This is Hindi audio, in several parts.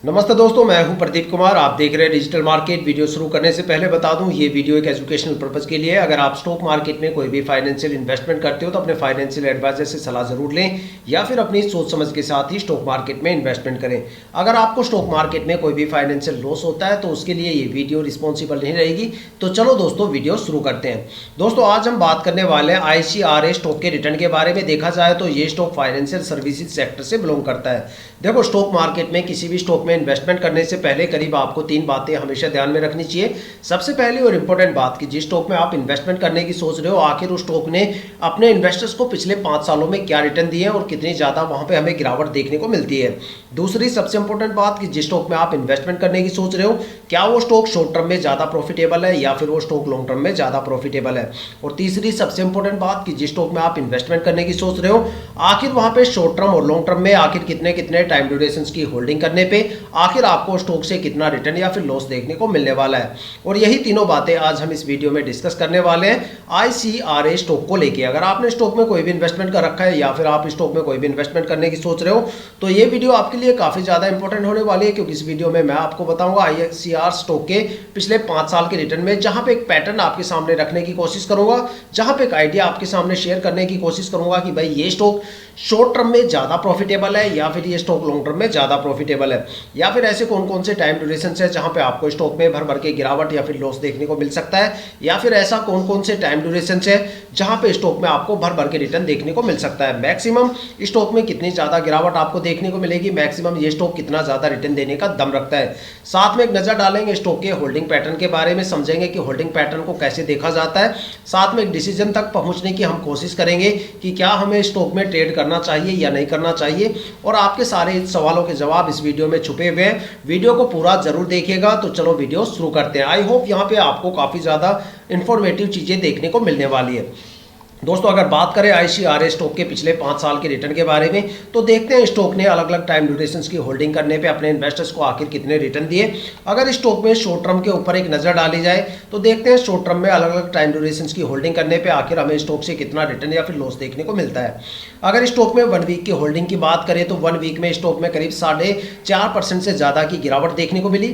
नमस्ते दोस्तों, मैं हूं प्रदीप कुमार। आप देख रहे हैं डिजिटल मार्केट। वीडियो शुरू करने से पहले बता दूं, ये वीडियो एक एजुकेशनल पर्पस के लिए है। अगर आप स्टॉक मार्केट में कोई भी फाइनेंशियल इन्वेस्टमेंट करते हो तो अपने फाइनेंशियल एडवाइजर से सलाह जरूर लें या फिर अपनी सोच समझ के साथ ही स्टॉक मार्केट में इन्वेस्टमेंट करें। अगर आपको स्टॉक मार्केट में कोई भी फाइनेंशियल लॉस होता है तो उसके लिए ये वीडियो रिस्पॉन्सिबल नहीं रहेगी। तो चलो दोस्तों, वीडियो शुरू करते हैं। दोस्तों, आज हम बात करने वाले हैं ICRA स्टॉक के रिटर्न के बारे में। देखा जाए तो ये स्टॉक फाइनेंशियल सर्विसेज सेक्टर से बिलोंग करता है। देखो, स्टॉक मार्केट में किसी भी स्टॉक में इन्वेस्टमेंट करने से पहले करीब आपको 3 बातें हमेशा ध्यान में रखनी चाहिए। सबसे पहली और इंपॉर्टेंट बात कि जिस स्टॉक में आप इन्वेस्टमेंट करने की सोच रहे हो, आखिर उस स्टॉक ने अपने इन्वेस्टर्स को पिछले 5 सालों में क्या रिटर्न दिए हैं और कितनी ज़्यादा वहां पे हमें गिरावट देखने को मिलती है। दूसरी सबसे इंपॉर्टेंट बात कि जिस स्टॉक में आप इन्वेस्टमेंट करने की सोच रहे हो, क्या वो स्टॉक शॉर्ट टर्म में ज़्यादा प्रॉफिटेबल है या फिर वो स्टॉक लॉन्ग टर्म में ज़्यादा प्रॉफिटेबल है। और तीसरी सबसे इंपॉर्टेंट बात कि जिस स्टॉक में आप इन्वेस्टमेंट करने की सोच रहे हो, आखिर वहां पे शॉर्ट टर्म और लॉन्ग टर्म में आखिर कितने कितने टाइम ड्यूरेशन की होल्डिंग करने पे आखिर आपको स्टॉक से कितना रिटर्न या फिर लॉस देखने को मिलने वाला है। और यही तीनों बातें आज हम इस वीडियो में डिस्कस करने वाले हैं ICRA स्टॉक को लेके। अगर आपने स्टॉक में कोई भी इन्वेस्टमेंट कर रखा है या फिर आप स्टॉक में कोई भी इन्वेस्टमेंट करने की सोच रहे हो तो ये वीडियो आपके लिए काफी ज्यादा इंपॉर्टेंट होने वाली है, क्योंकि इस वीडियो में मैं आपको बताऊंगा ICRA स्टॉक के पिछले 5 साल के रिटर्न में, जहां पे एक पैटर्न आपके सामने रखने की कोशिश करूंगा, जहां पे एक आइडिया आपके सामने शेयर करने की कोशिश करूंगा कि भाई ये स्टॉक शॉर्ट टर्म में ज्यादा प्रॉफिटेबल है या फिर ये स्टॉक लॉन्ग टर्म में ज्यादा प्रॉफिटेबल है, या फिर ऐसे कौन कौन से टाइम ड्यूरेशन है जहां पे आपको स्टॉक में भर भर के गिरावट या फिर लॉस देखने को मिल सकता है, या फिर ऐसा कौन कौन से टाइम ड्यूरेशन है जहां पे स्टॉक में आपको भर भर के रिटर्न देखने को मिल सकता है। मैक्सिमम स्टॉक में कितनी ज्यादा गिरावट आपको देखने को मिलेगी, मैक्सिमम ये स्टॉक कितना ज्यादा रिटर्न देने का दम रखता है। साथ में एक नजर डालेंगे स्टॉक के होल्डिंग पैटर्न के बारे में, समझेंगे कि होल्डिंग पैटर्न को कैसे देखा जाता है। साथ में एक डिसीजन तक पहुंचने की हम कोशिश करेंगे कि क्या हमें स्टॉक में ट्रेड करना चाहिए या नहीं करना चाहिए। और आपके सारे सवालों के जवाब इस वीडियो में छुपे हुए हैं। वीडियो को पूरा जरूर देखिएगा। तो चलो वीडियो शुरू करते हैं। आई होप यहाँ पे आपको काफी ज्यादा इंफॉर्मेटिव चीजें देखने को मिलने वाली है। दोस्तों, अगर बात करें ICRA स्टॉक के पिछले 5 साल के रिटर्न के बारे में तो देखते हैं स्टॉक ने अलग अलग टाइम ड्यूरेशन की होल्डिंग करने पे अपने इन्वेस्टर्स को आखिर कितने रिटर्न दिए। अगर स्टॉक में शॉर्ट टर्म के ऊपर एक नजर डाली जाए तो देखते हैं शॉर्ट टर्म में अलग अलग टाइम ड्यूरेशन की होल्डिंग करने पे आखिर हमें स्टॉक से कितना रिटर्न या फिर लॉस देखने को मिलता है। अगर स्टॉक में 1 वीक की होल्डिंग की बात करें तो 1 वीक में स्टॉक में करीब 4.5% से ज्यादा की गिरावट देखने को मिली।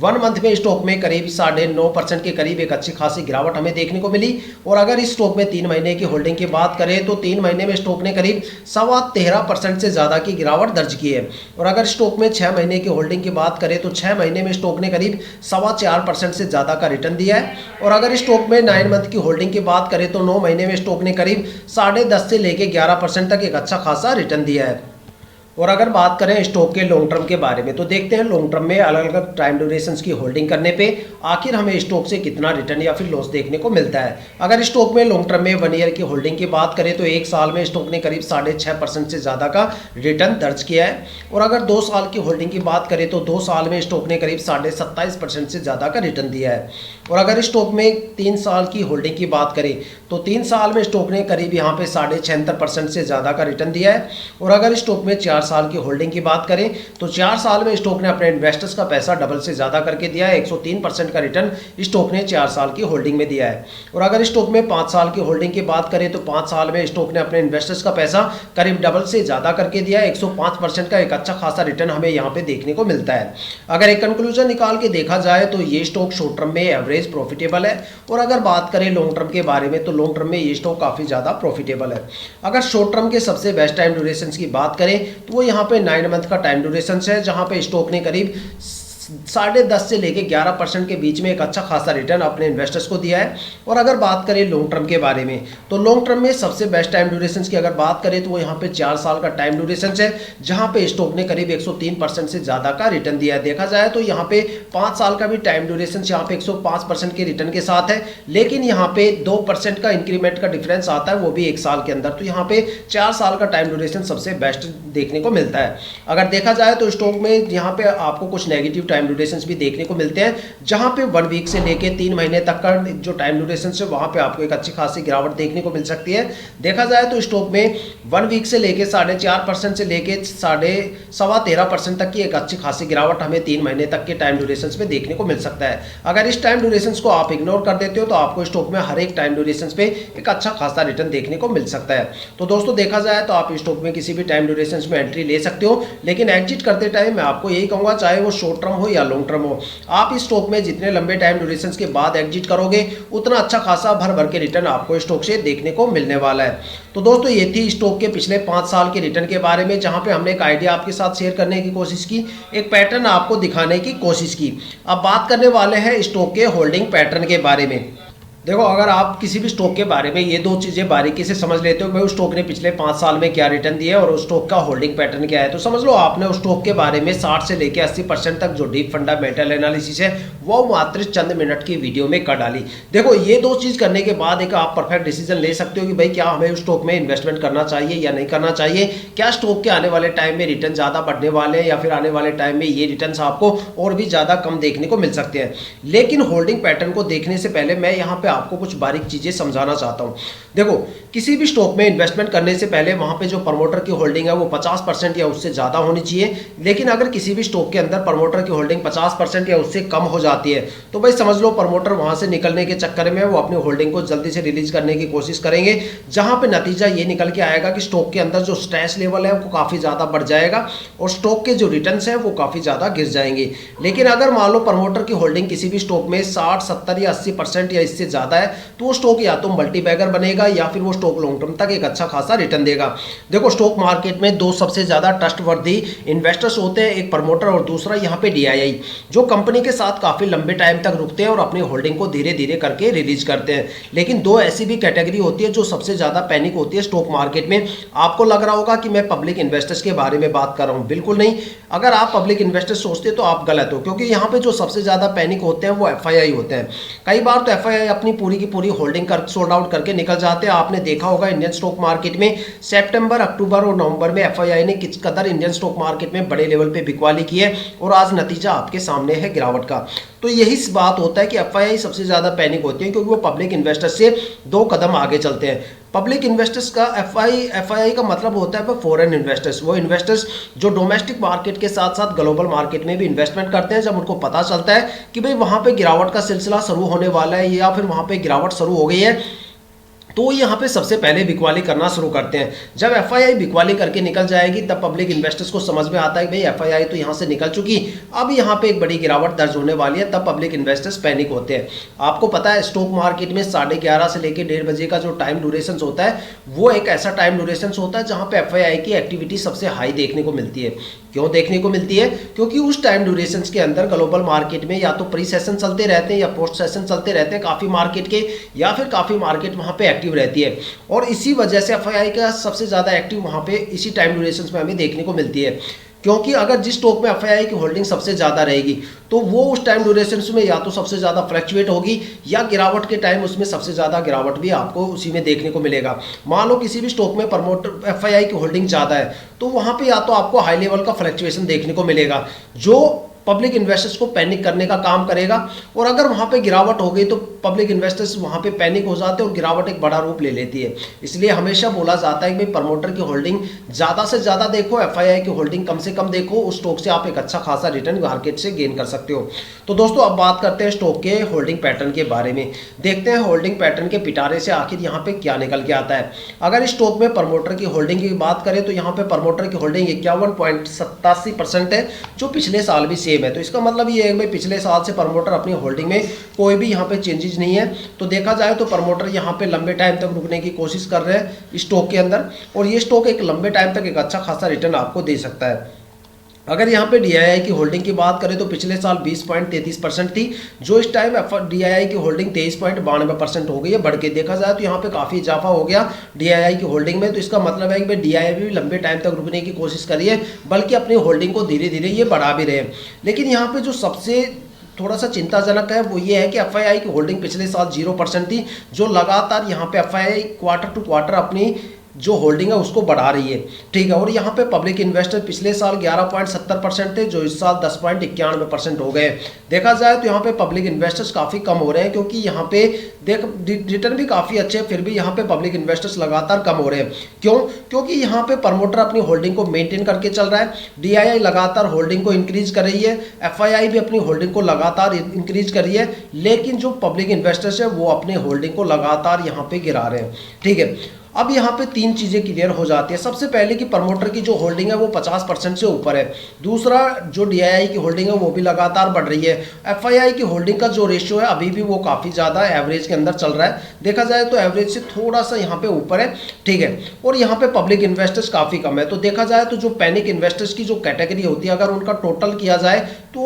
1 मंथ में स्टॉक में करीब 9.5% के करीब एक अच्छी खासी गिरावट हमें देखने को मिली। और अगर इस स्टॉक में 3 महीने की होल्डिंग की बात करें तो 3 महीने में स्टॉक ने करीब 13.25% से ज्यादा की गिरावट दर्ज की है। और अगर स्टॉक में 6 महीने की होल्डिंग की बात करें तो 6 महीने में स्टॉक ने करीब 4.25% से ज्यादा का रिटर्न दिया है। और अगर स्टॉक में 9 मंथ की होल्डिंग की बात करें तो 9 महीने में स्टॉक ने करीब 10.5 से लेकर 11% तक एक अच्छा खासा रिटर्न दिया है। और अगर बात करें स्टॉक के लॉन्ग टर्म के बारे में तो देखते हैं लॉन्ग टर्म में अलग अलग टाइम ड्यूरेशन की होल्डिंग करने पे आखिर हमें स्टॉक से कितना रिटर्न या फिर लॉस देखने को मिलता है। अगर स्टॉक में लॉन्ग टर्म में 1 ईयर की होल्डिंग की बात करें तो 1 साल में स्टॉक ने करीब 6.5% से ज़्यादा का रिटर्न दर्ज किया है। और अगर 2 साल की होल्डिंग की बात करें तो 2 साल में स्टॉक ने करीब 27.5% से ज़्यादा का रिटर्न दिया है। और अगर स्टॉक में 3 साल की होल्डिंग की बात करें तो 3 साल में स्टॉक ने करीब यहाँ पे 76.5% से ज़्यादा का रिटर्न दिया है। और अगर स्टॉक में 4 साल की होल्डिंग की बात करें तो 4 साल में स्टॉक ने अपने इन्वेस्टर्स का पैसा डबल से ज्यादा करके दिया है। 103% का रिटर्न स्टॉक ने 4 साल की होल्डिंग में दिया है। और अगर स्टॉक में 5 साल की होल्डिंग की बात करें तो 5 साल में स्टॉक ने अपने इन्वेस्टर्स का पैसा करीब डबल से ज्यादा करके दिया है। 105% का एक अच्छा खासा रिटर्न हमें यहाँ पे देखने को मिलता है। अगर एक कंक्लूजन निकाल के देखा जाए तो ये स्टॉक शॉर्ट टर्म में एवरेज प्रॉफिटेबल है। और अगर बात करें लॉन्ग टर्म के बारे में तो लॉन्ग टर्म में ये स्टॉक काफी ज्यादा प्रॉफिटेबल है। अगर शॉर्ट टर्म के सबसे बेस्ट टाइम ड्यूरेशन की बात करें तो वो यहाँ पे 9 मंथ का टाइम ड्यूरेशन है, जहां पे स्टॉक ने करीब 10.5 से लेके 11% के बीच में एक अच्छा खासा रिटर्न अपने इन्वेस्टर्स को दिया है। और अगर बात करें लॉन्ग टर्म के बारे में तो लॉन्ग टर्म में सबसे बेस्ट टाइम ड्यूरेशन की अगर बात करें तो वो यहाँ पे 4 साल का टाइम ड्यूरेशन है, जहां पे स्टॉक ने करीब 103% से ज्यादा का रिटर्न दिया है। देखा जाए तो यहाँ पे 5 साल का भी टाइम ड्यूरेशन यहाँ पे 105% के रिटर्न के साथ है, लेकिन यहाँ पे 2% का इंक्रीमेंट का डिफरेंस आता है, वो भी 1 साल के अंदर। तो यहाँ पे 4 साल का टाइम ड्यूरेशन सबसे बेस्ट देखने को मिलता है। अगर देखा जाए तो स्टॉक में यहाँ पे आपको कुछ नेगेटिव टाइम ड्यूरेशंस भी देखने को मिलते हैं, जहां पे 1 वीक से लेके 3 महीने तक का जो टाइम ड्यूरेशन है वहां पे आपको एक अच्छी खासी गिरावट देखने को मिल सकती है। देखा जाए तो स्टॉक में 1 वीक से लेके 4.5% से लेके 13.5% तक की एक अच्छी खासी गिरावट हमें 3 महीने तक के टाइम ड्यूरेशंस में देखने को मिल सकता है। अगर इस टाइम ड्यूरेशंस को आप इग्नोर कर देते हो तो आपको स्टॉक में हर एक टाइम ड्यूरेशंस पे एक अच्छा खासा रिटर्न देखने को मिल सकता है। तो दोस्तों देखा जाए तो आप स्टॉक में किसी भी टाइम ड्यूरेशंस में एंट्री ले सकते हो, लेकिन एग्जिट करते टाइम मैं आपको यही कहूंगा, चाहे वो शॉर्ट टर्म हो या लॉन्ग टर्म हो, आप इस स्टॉक में जितने लंबे टाइम ड्यूरेशंस के बाद एग्जिट करोगे उतना अच्छा खासा भर भर के रिटर्न आपको स्टॉक से देखने को मिलने वाला है। तो दोस्तों ये थी स्टॉक के पिछले 5 साल के रिटर्न के बारे में, जहां पे हमने एक आइडिया आपके साथ शेयर करने की कोशिश की, एक पैटर्न आपको दिखाने की कोशिश की। अब बात करने वाले हैं स्टॉक के होल्डिंग पैटर्न के बारे में। देखो, अगर आप किसी भी स्टॉक के बारे में ये 2 चीज़ें बारीकी से समझ लेते हो कि भाई उस स्टॉक ने पिछले 5 साल में क्या रिटर्न दिया है और उस स्टॉक का होल्डिंग पैटर्न क्या है, तो समझ लो आपने उस स्टॉक के बारे में 60 से लेकर 80% तक जो डीप फंडामेंटल एनालिसिस है वो मात्र चंद मिनट की वीडियो में कर डाली। देखो, ये 2 चीज़ करने के बाद एक आप परफेक्ट डिसीजन ले सकते हो कि भाई क्या हमें उस स्टॉक में इन्वेस्टमेंट करना चाहिए या नहीं करना चाहिए, क्या स्टॉक के आने वाले टाइम में रिटर्न ज़्यादा बढ़ने वाले हैं या फिर आने वाले टाइम में ये रिटर्न आपको और भी ज़्यादा कम देखने को मिल सकते हैं। लेकिन होल्डिंग पैटर्न को देखने से पहले मैं यहाँ पे आपको कुछ बारीक चीजें समझाना चाहता हूं। देखो, किसी भी स्टॉक में इन्वेस्टमेंट करने से पहले वहां पे जो प्रमोटर की होल्डिंग है वो 50% या उससे ज्यादा होनी चाहिए। लेकिन अगर किसी भी स्टॉक के अंदर प्रमोटर की होल्डिंग 50% या उससे कम हो जाती है तो भाई समझ लो प्रमोटर वहां से निकलने के चक्कर में वो अपनी होल्डिंग को जल्दी से रिलीज करने की कोशिश करेंगे, जहां पे नतीजा ये निकल के आएगा कि स्टॉक के अंदर जो स्ट्रेस लेवल है वो काफी ज्यादा बढ़ जाएगा और स्टॉक के जो रिटर्न्स है वो काफी ज्यादा गिर जाएंगे। लेकिन अगर मान लो प्रमोटर की होल्डिंग किसी भी स्टॉक में 60, 70 या 80% या इससे ज्यादा है तो वो स्टॉक या तो मल्टी बैगर बनेगा या फिर वो स्टॉक लॉन्ग टर्म तक एक अच्छा खासा रिटर्न देगा। देखो, स्टॉक मार्केट में 2 सबसे ज्यादा ट्रस्टवर्दी इन्वेस्टर्स होते हैं, एक प्रमोटर और दूसरा यहाँ पे DII, जो कंपनी के साथ काफी लंबे टाइम तक रुकते हैं और अपनी होल्डिंग को धीरे धीरे करके रिलीज करते हैं। लेकिन 2 ऐसी भी कैटेगरी होती है जो सबसे ज्यादा पैनिक होती है स्टॉक मार्केट में। आपको लग रहा होगा कि मैं पब्लिक इन्वेस्टर्स के बारे में बात कर रहा हूँ, बिल्कुल नहीं। अगर आप पब्लिक इन्वेस्टर्स सोचते हो तो आप गलत हो, क्योंकि यहाँ पे जो सबसे ज्यादा पैनिक होते हैं वो FII होते हैं। कई बार तो FII अपनी पूरी की पूरी होल्डिंग सोल्ड आउट करके निकल जाते हैं। आपने देखा होगा इंडियन स्टॉक मार्केट में सितंबर, अक्टूबर और नवंबर में FII ने किस कदर इंडियन स्टॉक मार्केट में बड़े लेवल पे बिकवाली की है और आज नतीजा आपके सामने है गिरावट का। तो यही बात होता है कि FII सबसे ज्यादा पैनिक होती है क्योंकि वो पब्लिक इन्वेस्टर्स से 2 कदम आगे चलते हैं। पब्लिक इन्वेस्टर्स का FII का मतलब होता है फॉरेन इन्वेस्टर्स, वो इन्वेस्टर्स जो डोमेस्टिक मार्केट के साथ साथ ग्लोबल मार्केट में भी इन्वेस्टमेंट करते हैं। जब उनको पता चलता है कि भाई वहां पे गिरावट का सिलसिला शुरू होने वाला है या फिर वहां पे गिरावट शुरू हो गई है, तो यहाँ पे सबसे पहले बिकवाली करना शुरू करते हैं। जब FII बिकवाली करके निकल जाएगी तब पब्लिक इन्वेस्टर्स को समझ में आता है कि भाई FII तो यहाँ से निकल चुकी, अब यहाँ पे एक बड़ी गिरावट दर्ज होने वाली है, तब पब्लिक इन्वेस्टर्स पैनिक होते हैं। आपको पता है स्टॉक मार्केट में 11:30 से लेकर 1:30 बजे का जो टाइम ड्यूरेशन होता है वो एक ऐसा टाइम ड्यूरेशन होता है जहाँ पे FII की एक्टिविटी सबसे हाई देखने को मिलती है। क्यों देखने को मिलती है? क्योंकि उस टाइम ड्यूरेशन के अंदर ग्लोबल मार्केट में या तो प्री सेशन चलते रहते हैं या पोस्ट सेशन चलते रहते हैं काफ़ी मार्केट के, या फिर काफ़ी मार्केट वहाँ पे एक्टिव रहती है और इसी वजह से FII का सबसे ज़्यादा एक्टिव वहाँ पे इसी टाइम ड्यूरेशन में हमें देखने को मिलती है। क्योंकि अगर जिस स्टॉक में FII की होल्डिंग सबसे ज़्यादा रहेगी तो वो उस टाइम ड्यूरेशन में या तो सबसे ज़्यादा फ्लक्चुएट होगी या गिरावट के टाइम उसमें सबसे ज़्यादा गिरावट भी आपको उसी में देखने को मिलेगा। मान लो किसी भी स्टॉक में प्रमोटर FII की होल्डिंग ज़्यादा है तो वहाँ पे या तो आपको हाई लेवल का फ्लक्चुएशन देखने को मिलेगा जो पब्लिक इन्वेस्टर्स को पैनिक करने का काम करेगा, और अगर वहाँ पे गिरावट हो गई तो पब्लिक इन्वेस्टर्स वहाँ पे पैनिक हो जाते हैं और गिरावट एक बड़ा रूप ले लेती है। इसलिए हमेशा बोला जाता है कि भाई प्रमोटर की होल्डिंग ज़्यादा से ज़्यादा देखो, FII की होल्डिंग कम से कम देखो, उस स्टॉक से आप एक अच्छा खासा रिटर्न मार्केट से गेन कर सकते हो। तो दोस्तों अब बात करते हैं स्टॉक के होल्डिंग पैटर्न के बारे में। देखते हैं होल्डिंग पैटर्न के पिटारे से आखिर यहाँ पे क्या निकल के आता है। अगर स्टॉक में प्रमोटर की होल्डिंग की बात करें तो यहाँ पे प्रमोटर की होल्डिंग 51.87% है जो पिछले साल भी सेम है। तो इसका मतलब ये है कि पिछले साल से प्रमोटर अपनी होल्डिंग में कोई भी यहाँ पे चेंजेस नहीं है। तो देखा जाए तो प्रमोटर यहाँ पे लंबे टाइम तक रुकने की कोशिश कर रहे हैं स्टॉक के अंदर, और ये स्टॉक एक लंबे टाइम तक एक अच्छा खासा रिटर्न आपको दे सकता है। अगर यहाँ पे DII की होल्डिंग की बात करें तो पिछले साल 20.33% थी, जो इस टाइम DII की होल्डिंग 23.92% हो गई है बढ़ के। देखा जाए तो यहाँ पे काफ़ी इजाफा हो गया DII की होल्डिंग में। तो इसका मतलब है कि भाई DII भी लंबे टाइम तक रुकने की कोशिश करी है, बल्कि अपनी होल्डिंग को धीरे धीरे ये बढ़ा भी रहे हैं। लेकिन यहाँ पे जो सबसे थोड़ा सा चिंताजनक है वो ये है कि FII की होल्डिंग पिछले साल 0% थी, जो लगातार यहाँ पे FII क्वार्टर टू क्वार्टर अपनी जो होल्डिंग है उसको बढ़ा रही है, ठीक है। और यहाँ पे पब्लिक इन्वेस्टर पिछले साल 11.70% थे, जो इस साल 10.91% हो गए। देखा जाए तो यहाँ पे पब्लिक इन्वेस्टर्स काफ़ी कम हो रहे हैं, क्योंकि यहाँ पे देख रिटर्न भी काफ़ी अच्छे हैं, फिर भी यहाँ पे पब्लिक इन्वेस्टर्स लगातार कम हो रहे हैं। क्यों? क्योंकि यहाँ पे प्रमोटर अपनी होल्डिंग को मेंटेन करके चल रहा है, डीआईआई लगातार होल्डिंग को इंक्रीज कर रही है, एफआईआई भी अपनी होल्डिंग को लगातार इंक्रीज कर रही है, लेकिन जो पब्लिक इन्वेस्टर्स है वो अपनी होल्डिंग को लगातार यहाँ पे गिरा रहे हैं, ठीक है। अब यहाँ पे तीन चीज़ें क्लियर हो जाती है। सबसे पहले कि प्रमोटर की जो होल्डिंग है वो 50% से ऊपर है। दूसरा, जो डीआईआई की होल्डिंग है वो भी लगातार बढ़ रही है। एफआईआई की होल्डिंग का जो रेशियो है अभी भी वो काफ़ी ज़्यादा एवरेज के अंदर चल रहा है, देखा जाए तो एवरेज से थोड़ा सा यहाँ पे ऊपर है, ठीक है। और यहाँ पे पब्लिक इन्वेस्टर्स काफ़ी कम है। तो देखा जाए तो जो पैनिक इन्वेस्टर्स की जो कैटेगरी होती है, अगर उनका टोटल किया जाए तो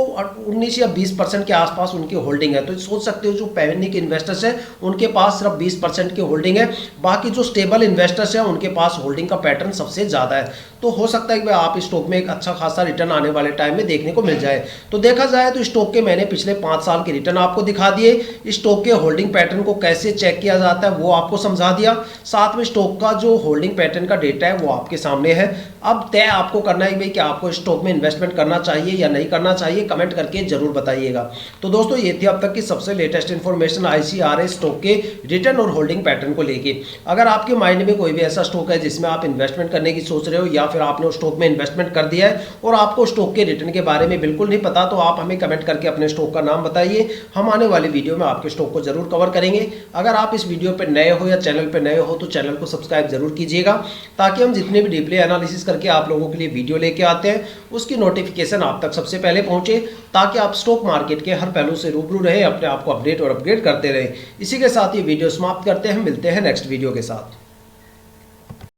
19 या 20% के आसपास उनकी होल्डिंग है। तो सोच सकते हो जो पैनिक इन्वेस्टर्स है उनके पास सिर्फ 20% की होल्डिंग है, बाकी जो स्टेबल इन्वेस्टर्स हैं उनके पास होल्डिंग का पैटर्न सबसे ज़्यादा है। तो हो सकता है कि आप स्टॉक में एक अच्छा खासा रिटर्न आने वाले टाइम में देखने को मिल जाए। तो देखा जाए तो स्टॉक के मैंने पिछले 5 साल के रिटर्न आपको दिखा दिए, स्टॉक के होल्डिंग पैटर्न को कैसे चेक किया जाता है वो आपको समझा दिया, साथ में स्टॉक का जो होल्डिंग पैटर्न का डेटा है वो आपके सामने है। अब तय आपको करना है भाई कि आपको स्टॉक में इन्वेस्टमेंट करना चाहिए या नहीं करना चाहिए, कमेंट करके जरूर बताइएगा। तो दोस्तों ये थी अब तक की सबसे लेटेस्ट इन्फॉर्मेशन ICRA स्टॉक के रिटर्न और होल्डिंग पैटर्न को लेके। अगर आपके माइंड में कोई भी ऐसा स्टॉक है जिसमें आप इन्वेस्टमेंट करने की सोच रहे हो, या फिर आपने उस स्टॉक में इन्वेस्टमेंट कर दिया है और आपको स्टॉक के रिटर्न के बारे में बिल्कुल नहीं पता, तो आप हमें कमेंट करके अपने स्टॉक का नाम बताइए। हम आने वाली वीडियो में आपके स्टॉक को जरूर कवर करेंगे। अगर आप इस वीडियो पर नए हो या चैनल पर नए हो तो चैनल को सब्सक्राइब जरूर कीजिएगा, ताकि हम जितने भी डीपली एनालिसिस करके आप लोगों के लिए वीडियो लेके आते हैं उसकी नोटिफिकेशन आप तक सबसे पहले पहुंचे, ताकि आप स्टॉक मार्केट के हर पहलू से रूबरू रहे, अपने आप को अपडेट और अपग्रेड करते रहे। इसी के साथ ये वीडियो समाप्त करते हैं, मिलते हैं नेक्स्ट वीडियो के साथ।